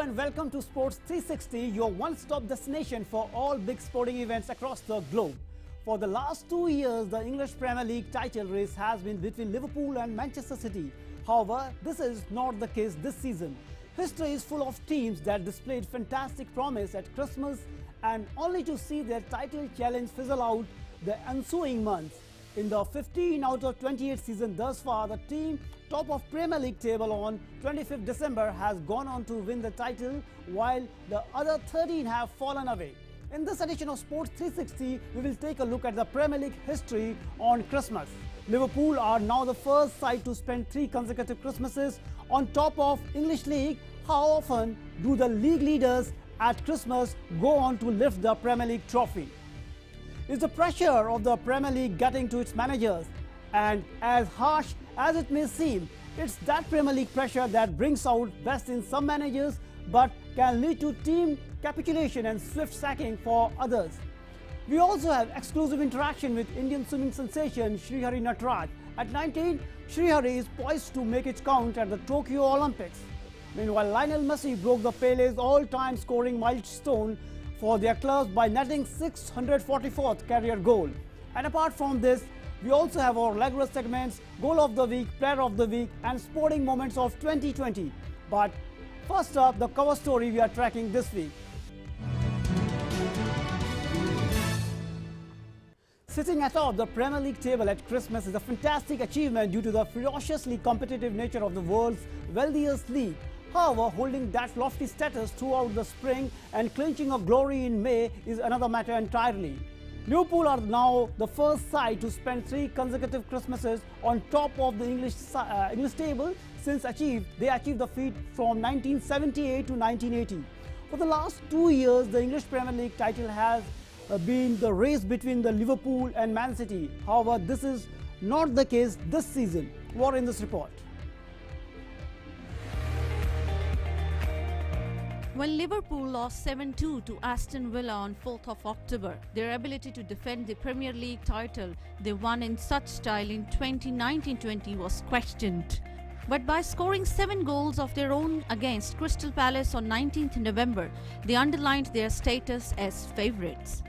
and welcome to Sports 360, your one-stop destination for all big sporting events across the globe. For the last 2 years, the English Premier League title race has been between Liverpool and Manchester City. However, this is not the case this season. History is full of teams that displayed fantastic promise at Christmas and only to see their title challenge fizzle out the ensuing months. In the 15 out of 28 season thus far, the team top of Premier League table on 25th December has gone on to win the title, while the other 13 have fallen away. In this edition of Sports 360, we will take a look at the Premier League history on Christmas. Liverpool are now the first side to spend 3 consecutive Christmases on top of English League. How often do the league leaders at Christmas go on to lift the Premier League trophy? Is the pressure of the Premier League getting to its managers? And as harsh as it may seem, it's that Premier League pressure that brings out best in some managers but can lead to team capitulation and swift sacking for others. We also have exclusive interaction with Indian swimming sensation Srihari Natraj. At 19, Srihari is poised to make it count at the Tokyo Olympics. Meanwhile, Lionel Messi broke the PELE'S all-time scoring milestone for their clubs by netting 644th career goal. And apart from this, we also have our regular segments, Goal of the Week, Player of the Week and Sporting Moments of 2020. But first up, the cover story we are tracking this week. Sitting atop the Premier League table at Christmas is a fantastic achievement due to the ferociously competitive nature of the world's wealthiest league. However, holding that lofty status throughout the spring and clinching a glory in May is another matter entirely. Liverpool are now the first side to spend 3 consecutive Christmases on top of the English table since they achieved the feat from 1978 to 1980. For the last 2 years, the English Premier League title has been the race between the Liverpool and Man City. However, this is not the case this season. More in this report. When Liverpool lost 7-2 to Aston Villa on 4th of October, their ability to defend the Premier League title they won in such style in 2019-20 was questioned. But by scoring 7 goals of their own against Crystal Palace on 19th November, they underlined their status as favourites.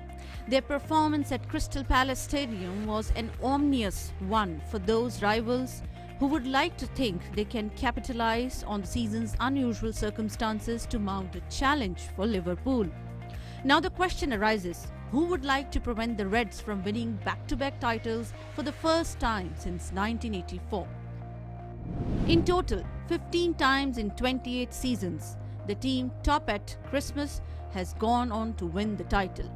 Their performance at Crystal Palace Stadium was an ominous one for those rivals who would like to think they can capitalise on the season's unusual circumstances to mount a challenge for Liverpool. Now the question arises, who would like to prevent the Reds from winning back-to-back titles for the first time since 1984? In total, 15 times in 28 seasons, the team top at Christmas has gone on to win the title.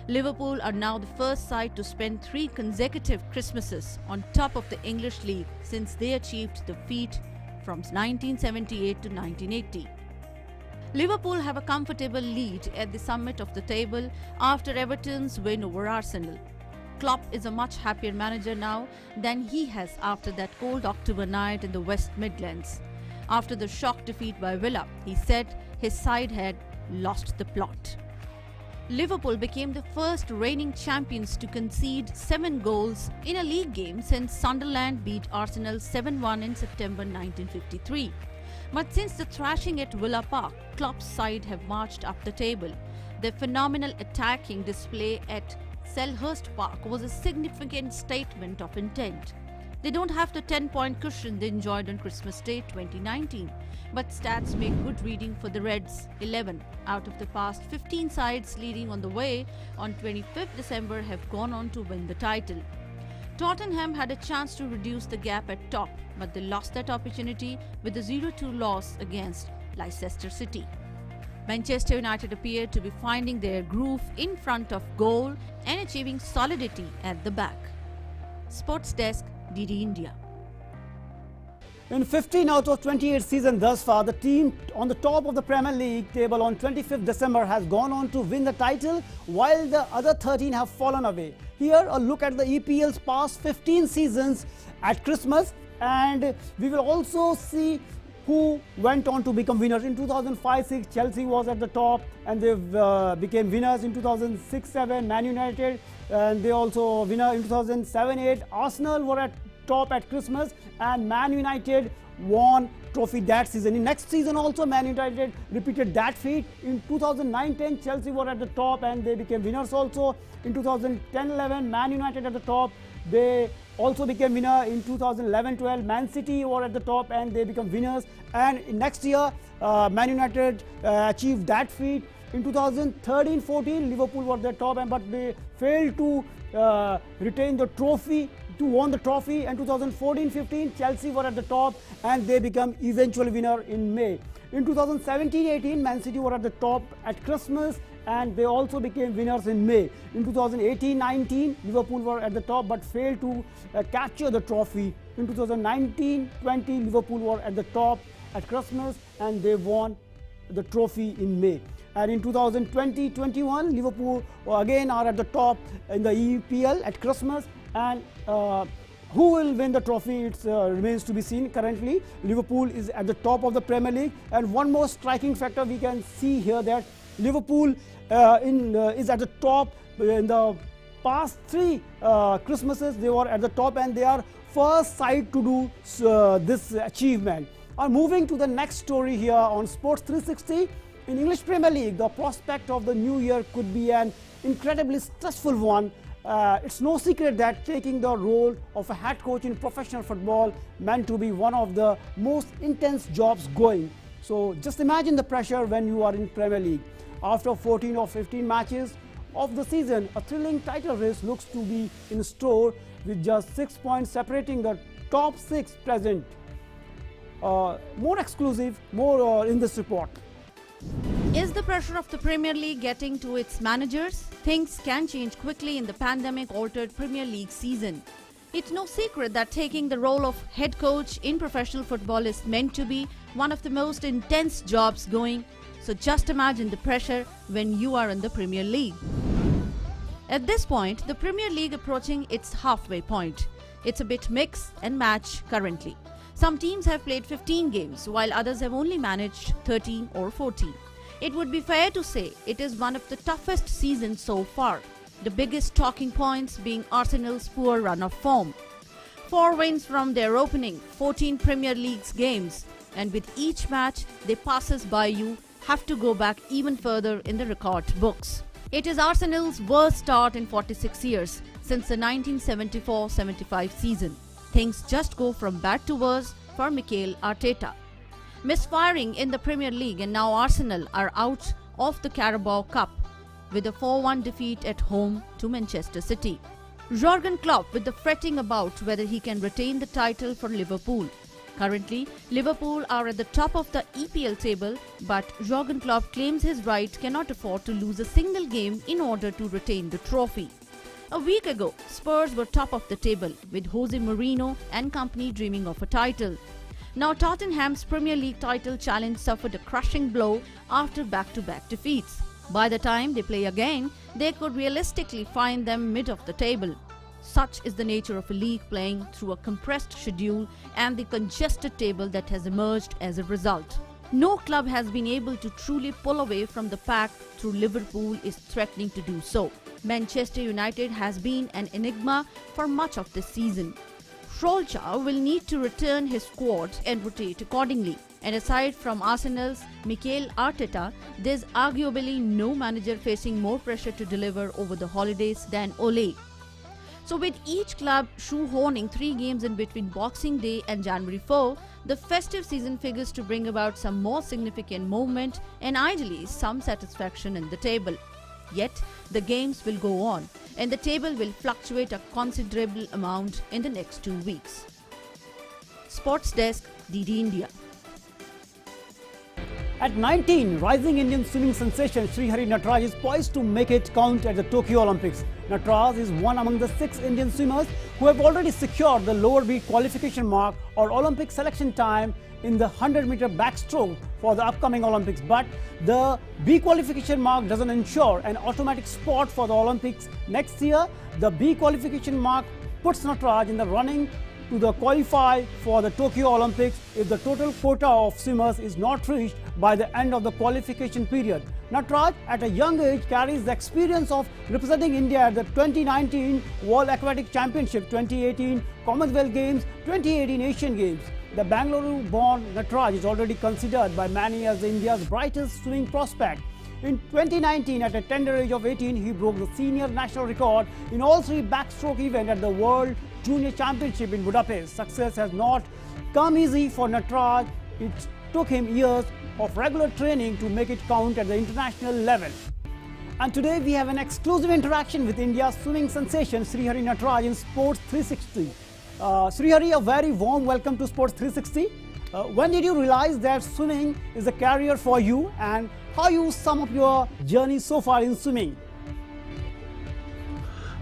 Liverpool are now the first side to spend 3 consecutive Christmases on top of the English League since they achieved the feat from 1978 to 1980. Liverpool have a comfortable lead at the summit of the table after Everton's win over Arsenal. Klopp is a much happier manager now than he has after that cold October night in the West Midlands. After the shock defeat by Villa, he said his side had lost the plot. Liverpool became the first reigning champions to concede 7 goals in a league game since Sunderland beat Arsenal 7-1 in September 1953. But since the thrashing at Villa Park, Klopp's side have marched up the table. Their phenomenal attacking display at Selhurst Park was a significant statement of intent. They don't have the 10-point cushion they enjoyed on Christmas Day 2019. But stats make good reading for the Reds. 11 out of the past 15 sides leading on the way on 25th December have gone on to win the title. Tottenham had a chance to reduce the gap at top, but they lost that opportunity with a 0-2 loss against Leicester City. Manchester United appear to be finding their groove in front of goal and achieving solidity at the back. Sports Desk, DD India. In 15 out of 28 seasons thus far, the team on the top of the Premier League table on 25th December has gone on to win the title, while the other 13 have fallen away. Here, a look at the EPL's past 15 seasons at Christmas, and we will also see who went on to become winners. In 2005-06, Chelsea was at the top and they became winners. In 2006-07, Man United, and they also winner in 2007-08. Arsenal were at top at Christmas and Man United won trophy that season. In next season also, Man United repeated that feat. In 2009-10, Chelsea were at the top and they became winners also. In 2010-11, Man United at the top. They also became winner. In 2011-12, Man City were at the top and they become winners. And in next year, Man United achieved that feat. In 2013-14, Liverpool were at the top, but they failed to retain the trophy, to won the trophy. And 2014-15, Chelsea were at the top and they become eventual winner in May. In 2017-18, Man City were at the top at Christmas and they also became winners in May. In 2018-19, Liverpool were at the top but failed to capture the trophy. In 2019-20, Liverpool were at the top at Christmas and they won the trophy in May. And in 2020-21, Liverpool again are at the top in the EPL at Christmas, and who will win the trophy, it remains to be seen. Currently, Liverpool is at the top of the Premier League. And one more striking factor we can see here, that Liverpool is at the top. In the past 3 Christmases, they were at the top and they are first side to do this achievement. Moving to the next story here on Sports 360. In English Premier League, the prospect of the new year could be an incredibly stressful one. It's no secret that taking the role of a head coach in professional football meant to be one of the most intense jobs going. So just imagine the pressure when you are in Premier League. After 14 or 15 matches of the season, a thrilling title race looks to be in store with just 6 points separating the top 6 present. More exclusive, more in this report. Is the pressure of the Premier League getting to its managers? Things can change quickly in the pandemic-altered Premier League season. It's no secret that taking the role of head coach in professional football is meant to be one of the most intense jobs going. So just imagine the pressure when you are in the Premier League. At this point, the Premier League approaching its halfway point. It's a bit mix and match currently. Some teams have played 15 games, while others have only managed 13 or 14. It would be fair to say it is one of the toughest seasons so far, the biggest talking points being Arsenal's poor run of form. 4 wins from their opening 14 Premier League games, and with each match they passes by you have to go back even further in the record books. It is Arsenal's worst start in 46 years since the 1974-75 season. Things just go from bad to worse for Mikel Arteta. Misfiring in the Premier League, and now Arsenal are out of the Carabao Cup with a 4-1 defeat at home to Manchester City. Jurgen Klopp with the fretting about whether he can retain the title for Liverpool. Currently, Liverpool are at the top of the EPL table, but Jurgen Klopp claims his right cannot afford to lose a single game in order to retain the trophy. A week ago, Spurs were top of the table with Jose Mourinho and company dreaming of a title. Now Tottenham's Premier League title challenge suffered a crushing blow after back-to-back defeats. By the time they play again, they could realistically find them mid of the table. Such is the nature of a league playing through a compressed schedule and the congested table that has emerged as a result. No club has been able to truly pull away from the pack, though Liverpool is threatening to do so. Manchester United has been an enigma for much of this season. Solskjaer will need to return his squad and rotate accordingly. And aside from Arsenal's Mikel Arteta, there's arguably no manager facing more pressure to deliver over the holidays than Ole. So with each club shoehorning 3 games in between Boxing Day and January 4, the festive season figures to bring about some more significant movement and ideally some satisfaction in the table. Yet, the games will go on and the table will fluctuate a considerable amount in the next 2 weeks. Sports Desk, DD India. At 19, rising Indian swimming sensation Srihari Natraj is poised to make it count at the Tokyo Olympics. Natraj is one among the 6 Indian swimmers who have already secured the lower B qualification mark or Olympic selection time in the 100-meter backstroke for the upcoming Olympics. But the B qualification mark doesn't ensure an automatic spot for the Olympics next year. The B qualification mark puts Natraj in the running to qualify for the Tokyo Olympics if the total quota of swimmers is not reached by the end of the qualification period. Natraj, at a young age, carries the experience of representing India at the 2019 World Aquatic Championship, 2018 Commonwealth Games, 2018 Asian Games. the Bangalore-born Natraj is already considered by many as India's brightest swimming prospect. In 2019, at a tender age of 18, he broke the senior national record in all three backstroke events at the World Junior Championship in Budapest. Success has not come easy for Natraj. It took him years of regular training to make it count at the international level. And today we have an exclusive interaction with India's swimming sensation Srihari Natraj in Sports 360. Srihari, a very warm welcome to Sports 360. When did you realize that swimming is a career for you, and how you sum up your journey so far in swimming?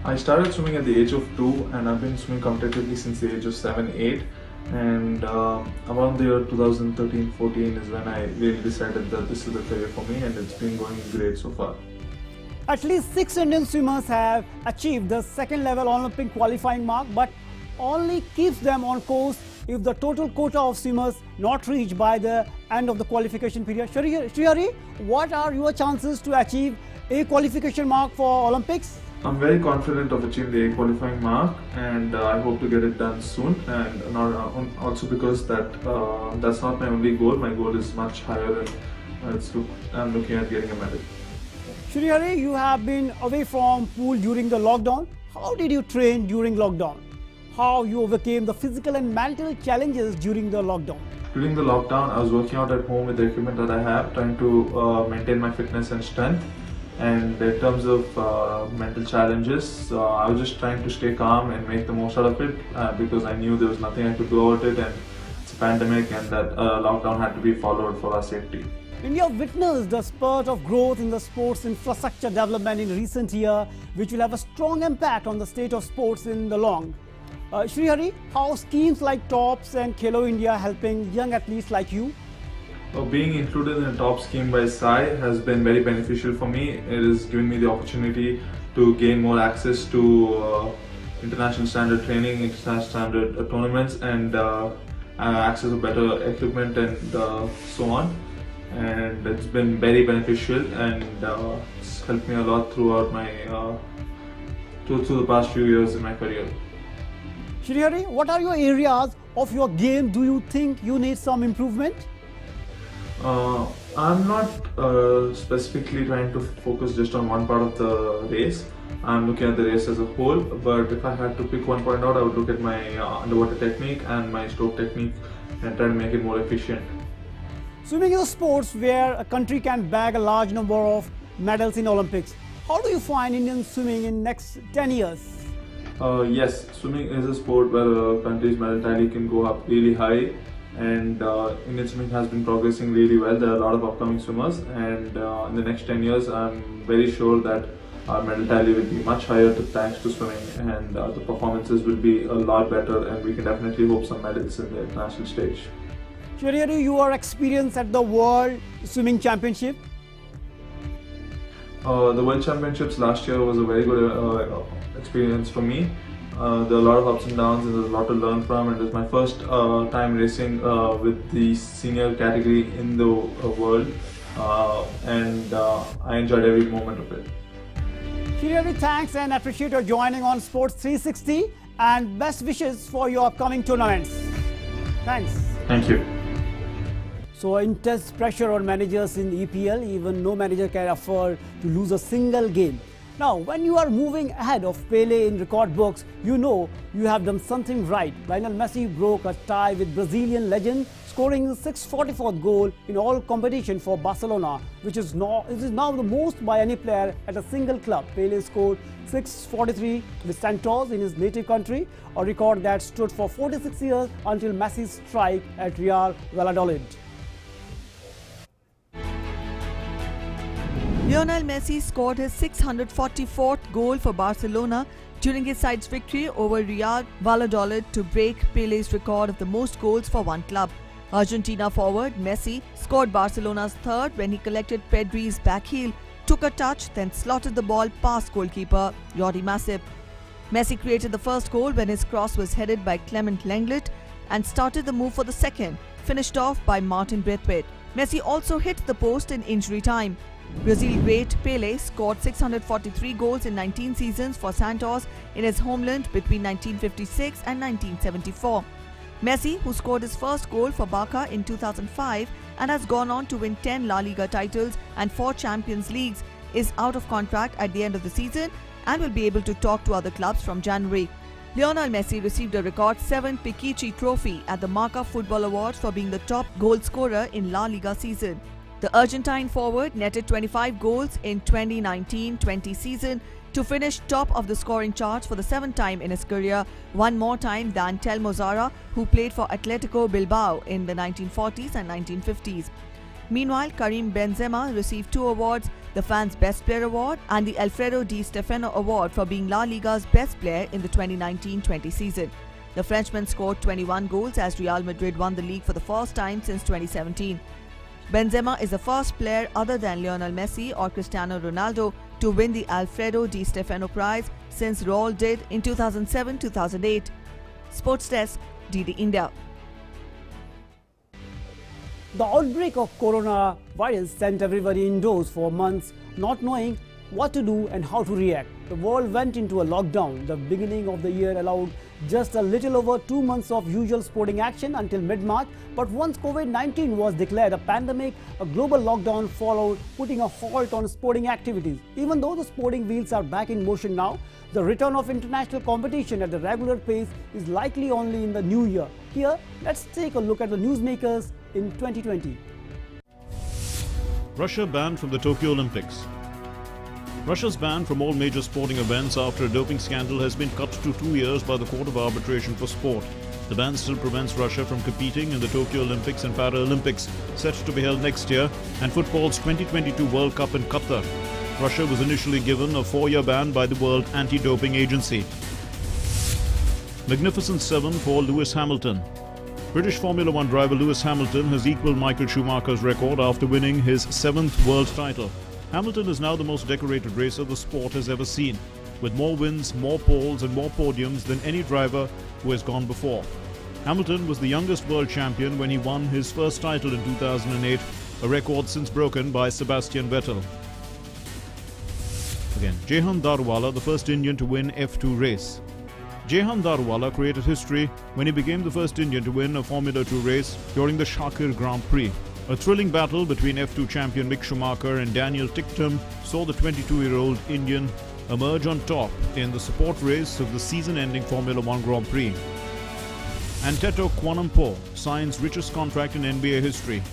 I started swimming at the age of 2 and I've been swimming competitively since the age of 7, 8. And around the year 2013-14 is when I really decided that this is the career for me, and it's been going great so far. At least 6 Indian swimmers have achieved the second level Olympic qualifying mark, but only keeps them on course if the total quota of swimmers not reached by the end of the qualification period. Srihari, what are your chances to achieve a qualification mark for Olympics? I'm very confident of achieving the A qualifying mark, and I hope to get it done soon. And also because that's not my only goal. My goal is much higher, and I'm looking at getting a medal. Srihari, you have been away from pool during the lockdown. How did you train during lockdown? How you overcame the physical and mental challenges during the lockdown? During the lockdown, I was working out at home with the equipment that I have, trying to maintain my fitness and strength. And in terms of mental challenges, I was just trying to stay calm and make the most out of it because I knew there was nothing I could do about it, and it's a pandemic, and that lockdown had to be followed for our safety. India witnessed the spurt of growth in the sports infrastructure development in recent years, which will have a strong impact on the state of sports in the long. Srihari, how schemes like TOPS and Khelo India helping young athletes like you? Being included in a top scheme by SAI has been very beneficial for me. It has given me the opportunity to gain more access to international standard training, international standard tournaments, and access to better equipment and so on. And it's been very beneficial, and it's helped me a lot throughout my through the past few years in my career. Srihari, what are your areas of your game do you think you need some improvement? I'm not specifically trying to focus just on one part of the race. I'm looking at the race as a whole, but if I had to pick one point out, I would look at my underwater technique and my stroke technique and try to make it more efficient. Swimming is a sport where a country can bag a large number of medals in Olympics. How do you find Indian swimming in next 10 years? Yes, swimming is a sport where a country's medal tally can go up really high, and Indian swimming has been progressing really well. There are a lot of upcoming swimmers, and in the next 10 years I'm very sure that our medal tally will be much higher thanks to swimming, and the performances will be a lot better, and we can definitely hope some medals in the international stage. Srihari, you are experienced at the World Swimming Championship. The World Championships last year was a very good experience for me. There are a lot of ups and downs, and there's a lot to learn from, and it was my first time racing with the senior category in the world, and I enjoyed every moment of it. Srihari, thanks and appreciate your joining on Sports 360, and best wishes for your upcoming tournaments. Thanks. Thank you. So intense pressure on managers in EPL, even no manager can afford to lose a single game. Now, when you are moving ahead of Pele in record books, you know you have done something right. Lionel Messi broke a tie with Brazilian legend, scoring his 644th goal in all competition for Barcelona, which is now the most by any player at a single club. Pele scored 643 with Santos in his native country, a record that stood for 46 years until Messi's strike at Real Valladolid. Lionel Messi scored his 644th goal for Barcelona during his side's victory over Real Valladolid to break Pele's record of the most goals for one club. Argentina forward Messi scored Barcelona's third when he collected Pedri's back heel, took a touch, then slotted the ball past goalkeeper Jordi Masip. Messi created the first goal when his cross was headed by Clement Lenglet and started the move for the second, finished off by Martin Braithwaite. Messi also hit the post in injury time. Brazil great Pele scored 643 goals in 19 seasons for Santos in his homeland between 1956 and 1974. Messi, who scored his first goal for Barca in 2005 and has gone on to win 10 La Liga titles and 4 Champions Leagues, is out of contract at the end of the season and will be able to talk to other clubs from January. Lionel Messi received a record 7th Pichichi Trophy at the Marca Football Awards for being the top goal scorer in La Liga season. The Argentine forward netted 25 goals in 2019-20 season to finish top of the scoring charts for the 7th time in his career, one more time than Telmo Zarra, who played for Atletico Bilbao in the 1940s and 1950s. Meanwhile, Karim Benzema received 2 awards, the Fans' Best Player Award and the Alfredo Di Stefano Award for being La Liga's best player in the 2019-20 season. The Frenchman scored 21 goals as Real Madrid won the league for the first time since 2017. Benzema is the first player other than Lionel Messi or Cristiano Ronaldo to win the Alfredo Di Stefano Prize since Raul did in 2007-2008. Sports Desk, DD India. The outbreak of coronavirus sent everybody indoors for months, not knowing what to do and how to react. The world went into a lockdown. The beginning of the year allowed just a little over 2 months of usual sporting action until mid-March. But once COVID-19 was declared a pandemic, a global lockdown followed, putting a halt on sporting activities. Even though the sporting wheels are back in motion now, the return of international competition at the regular pace is likely only in the new year. Here, let's take a look at the newsmakers in 2020. Russia banned from the Tokyo Olympics. Russia's ban from all major sporting events after a doping scandal has been cut to 2 years by the Court of Arbitration for Sport. The ban still prevents Russia from competing in the Tokyo Olympics and Paralympics, set to be held next year, and football's 2022 World Cup in Qatar. Russia was initially given a 4-year ban by the World Anti-Doping Agency. Magnificent 7 for Lewis Hamilton. British Formula One driver Lewis Hamilton has equalled Michael Schumacher's record after winning his 7th world title. Hamilton is now the most decorated racer the sport has ever seen, with more wins, more poles and more podiums than any driver who has gone before. Hamilton was the youngest world champion when he won his first title in 2008, a record since broken by Sebastian Vettel. Again, Jehan Daruwala, the first Indian to win F2 race. Jehan Daruwala created history when he became the first Indian to win a Formula 2 race during the Shakir Grand Prix. A thrilling battle between F2 champion Mick Schumacher and Daniel Ticktum saw the 22-year-old Indian emerge on top in the support race of the season-ending Formula 1 Grand Prix. Antetokounmpo signs richest contract in NBA history.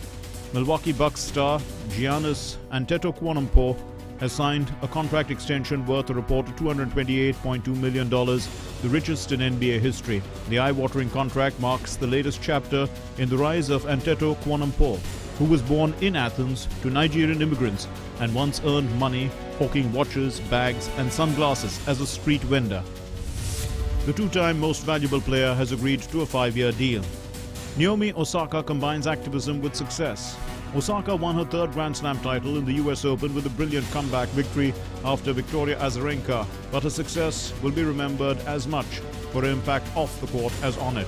Milwaukee Bucks star Giannis Antetokounmpo has signed a contract extension worth a reported $228.2 million, the richest in NBA history. The eye-watering contract marks the latest chapter in the rise of Antetokounmpo, who was born in Athens to Nigerian immigrants and once earned money hawking watches, bags and sunglasses as a street vendor. The 2-time most valuable player has agreed to a 5-year deal. Naomi Osaka combines activism with success. Osaka won her 3rd Grand Slam title in the US Open with a brilliant comeback victory after Victoria Azarenka, but her success will be remembered as much for her impact off the court as on it.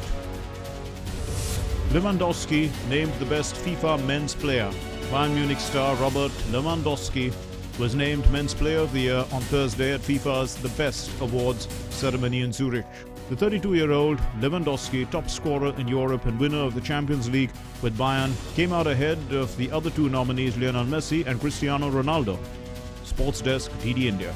Lewandowski named the best FIFA men's player. Bayern Munich star Robert Lewandowski was named Men's Player of the Year on Thursday at FIFA's The Best Awards ceremony in Zurich. The 32-year-old Lewandowski, top scorer in Europe and winner of the Champions League with Bayern, came out ahead of the other 2 nominees Lionel Messi and Cristiano Ronaldo. Sports Desk, DD India.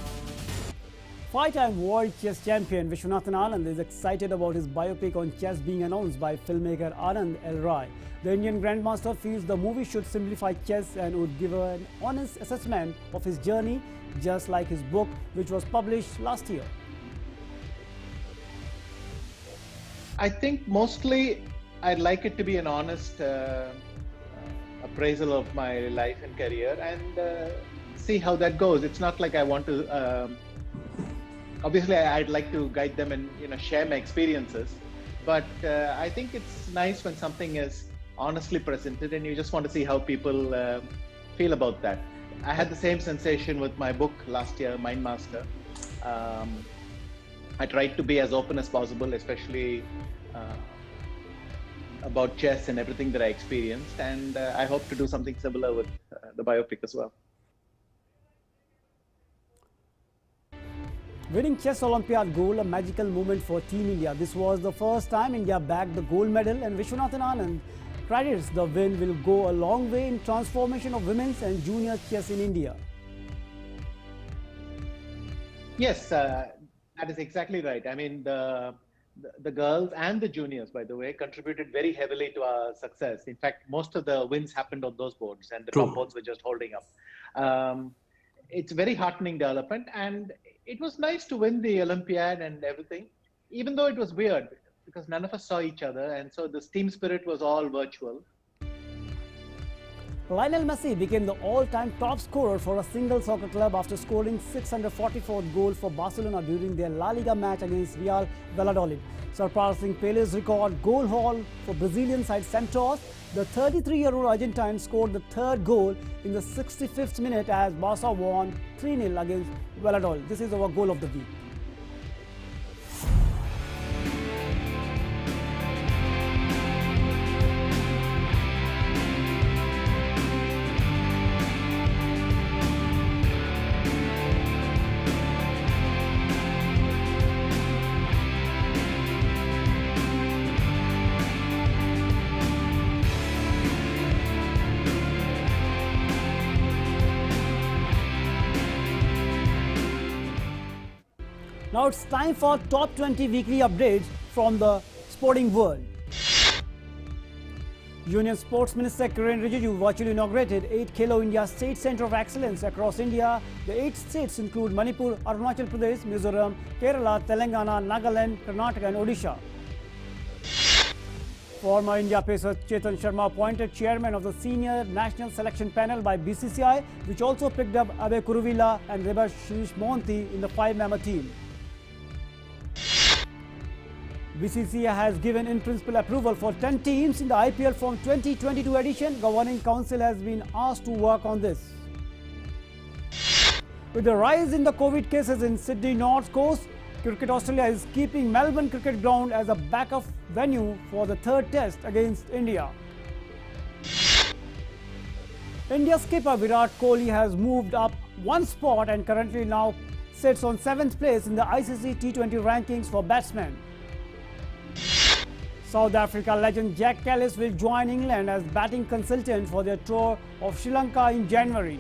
5-time world chess champion Vishwanathan Anand is excited about his biopic on chess being announced by filmmaker Anand L. Rai. The Indian Grandmaster feels the movie should simplify chess and would give an honest assessment of his journey, just like his book, which was published last year. I think mostly I'd like it to be an honest appraisal of my life and career and see how that goes. It's not like I want to, obviously I'd like to guide them and share my experiences, but I think it's nice when something is honestly presented and you just want to see how people feel about that. I had the same sensation with my book last year, Mind Master. I tried to be as open as possible, especially about chess and everything that I experienced, and I hope to do something similar with the biopic as well. Winning chess Olympiad gold, a magical moment for Team India. This was the first time India bagged the gold medal, and Vishwanathan Anand credits the win will go a long way in transformation of women's and junior chess in India. Yes, that is exactly right. I mean, the girls and the juniors, by the way, contributed very heavily to our success. In fact, most of the wins happened on those boards, and the top boards were just holding up. It's a very heartening development, and it was nice to win the Olympiad and everything, even though it was weird because none of us saw each other, and so this team spirit was all virtual. Lionel Messi became the all-time top scorer for a single soccer club after scoring 644th goal for Barcelona during their La Liga match against Real Valladolid, surpassing PELE'S record goal haul for Brazilian side Santos. The 33-year-old Argentine scored the third goal in the 65th minute as Barca won 3-0 against Valladolid. This is our goal of the week. Now it's time for top 20 weekly updates from the sporting world. Union Sports Minister Kiren Rijiju virtually inaugurated 8 Khelo India State Centre of Excellence across India. The 8 states include Manipur, Arunachal Pradesh, Mizoram, Kerala, Telangana, Nagaland, Karnataka and Odisha. Former India pacer Chetan Sharma appointed chairman of the senior national selection panel by BCCI, which also picked up Abhay Kuruvilla and Debashish Mohanty in the 5-member team. BCCI has given in-principle approval for 10 teams in the IPL from 2022 edition. Governing Council has been asked to work on this. With the rise in the COVID cases in Sydney North Coast, Cricket Australia is keeping Melbourne Cricket Ground as a backup venue for the third test against India. India skipper Virat Kohli has moved up one spot and currently now sits on 7th place in the ICC T20 rankings for batsmen. South Africa legend Jack Callis will join England as batting consultant for their tour of Sri Lanka in January.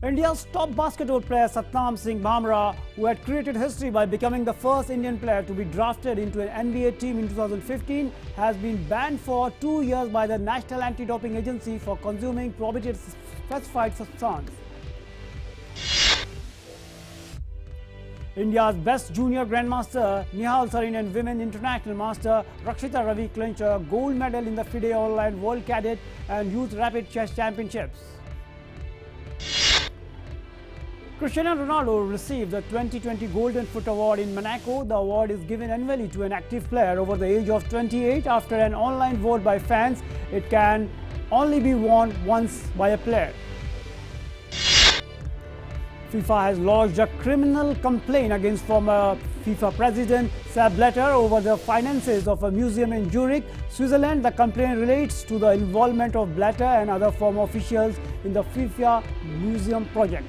India's top basketball player Satnam Singh Bhamra, who had created history by becoming the first Indian player to be drafted into an NBA team in 2015, has been banned for 2 years by the National Anti-Doping Agency for consuming prohibited specified substance. India's best junior grandmaster Nihal Sarin and women international master Rakshita Ravi clinched a gold medal in the FIDE Online World Cadet and Youth Rapid Chess Championships. Cristiano Ronaldo received the 2020 Golden Foot Award in Monaco. The award is given annually to an active player over the age of 28. After an online vote by fans, it can only be won once by a player. FIFA has lodged a criminal complaint against former FIFA president Sepp Blatter over the finances of a museum in Zurich, Switzerland. The complaint relates to the involvement of Blatter and other former officials in the FIFA museum project.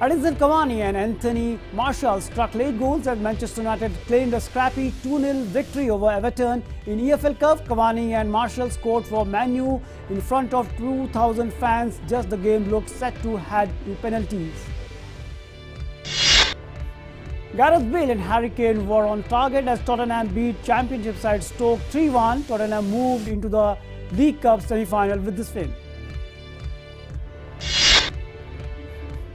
Edinson Cavani and Anthony Martial struck late goals as Manchester United claimed a scrappy 2-0 victory over Everton in EFL Cup. Cavani and Martial scored for Man U in front of 2,000 fans. Just the game looked set to head to penalties. Gareth Bale and Harry Kane were on target as Tottenham beat Championship side Stoke 3-1. Tottenham moved into the League Cup semi-final with this win.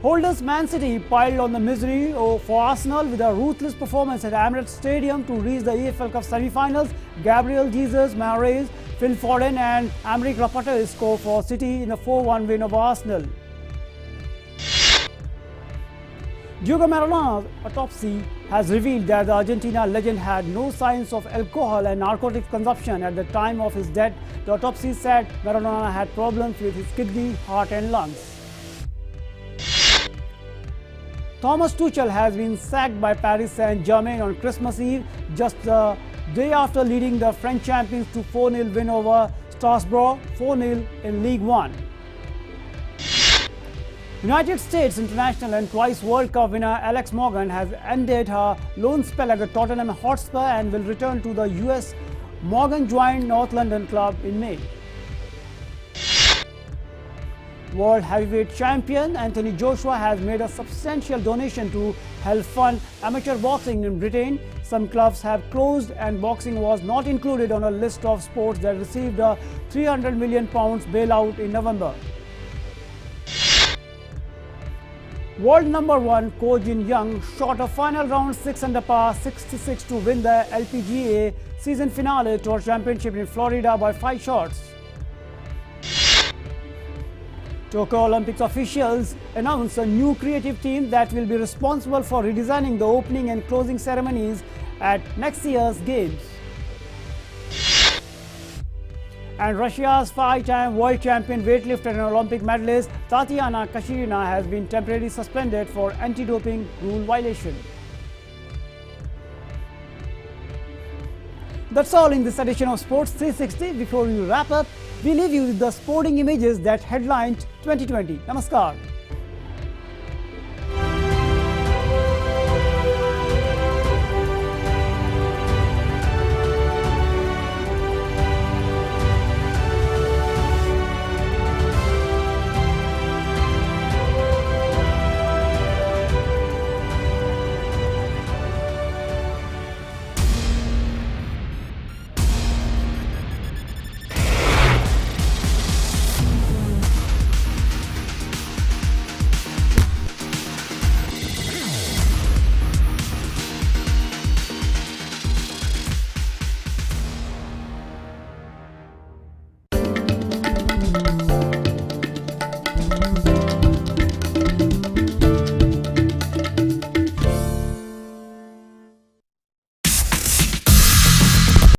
Holders Man City piled on the misery for Arsenal with a ruthless performance at Emirates Stadium to reach the EFL Cup semi-finals. Gabriel Jesus, Mahrez, Phil Foden and Aymeric Laporte scored for City in a 4-1 win over Arsenal. Diego Maradona's autopsy has revealed that the Argentina legend had no signs of alcohol and narcotics consumption at the time of his death. The autopsy said Maradona had problems with his kidney, heart and lungs. Thomas Tuchel has been sacked by Paris Saint-Germain on Christmas Eve, just the day after leading the French champions to 4-0 win over Strasbourg, 4-0 in League One. United States international and twice World Cup winner Alex Morgan has ended her loan spell at the Tottenham Hotspur and will return to the US. Morgan joined North London club in May. World heavyweight champion Anthony Joshua has made a substantial donation to help fund amateur boxing in Britain. Some clubs have closed and boxing was not included on a list of sports that received a £300 million bailout in November. World number 1 Ko Jin Young shot a final round 6 under par 66 to win the LPGA season finale tour championship in Florida by 5 shots. Tokyo Olympics officials announced a new creative team that will be responsible for redesigning the opening and closing ceremonies at next year's Games. And Russia's 5-time world champion weightlifter and Olympic medalist Tatiana Kashirina has been temporarily suspended for anti-doping rule violation. That's all in this edition of Sports 360. Before we wrap up, we leave you with the sporting images that headlined 2020. Namaskar.